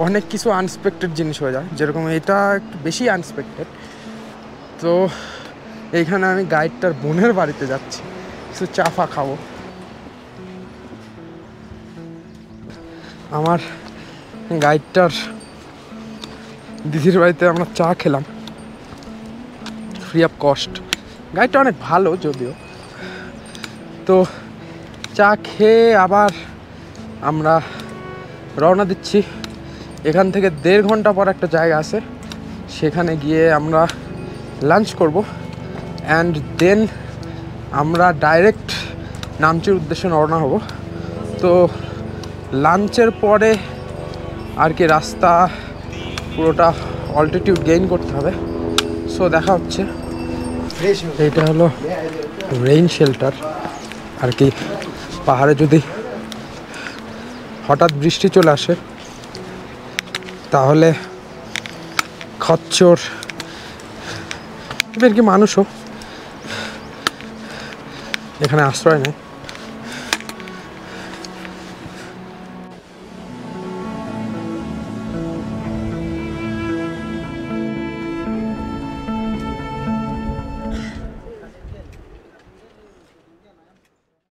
অনেক কিছু আনএক্সপেক্টেড জিনিস হয়ে যায়, যেরকম এটা একটু বেশি আনএক্সপেক্টেড। তো এইখানে আমি গাইডটার বোনের বাড়িতে যাচ্ছি, কিছু চা ফা খাবো। আমার গাইডটার দিদির বাড়িতে আমরা চা খেলাম ফ্রি অফ কস্ট। গাইডটা অনেক ভালো যদিও। তো চা খেয়ে আবার আমরা রওনা দিচ্ছি। এখান থেকে 1.5 ঘন্টা পর একটা জায়গা আছে, সেখানে গিয়ে আমরা লাঞ্চ করব, অ্যান্ড দেন আমরা ডাইরেক্ট নামচির উদ্দেশ্যে রওনা হব। তো লাঞ্চের পরে আর কি রাস্তা পুরোটা অল্টিটিউড গেইন করতে হবে। সো দেখা হচ্ছে। এইটা হলো রেইন শেল্টার আর কি। পাহাড়ে যদি হঠাৎ বৃষ্টি চলে আসে তাহলে খচ্চর এবার কি মানুষও এখানে আশ্রয় নেয়।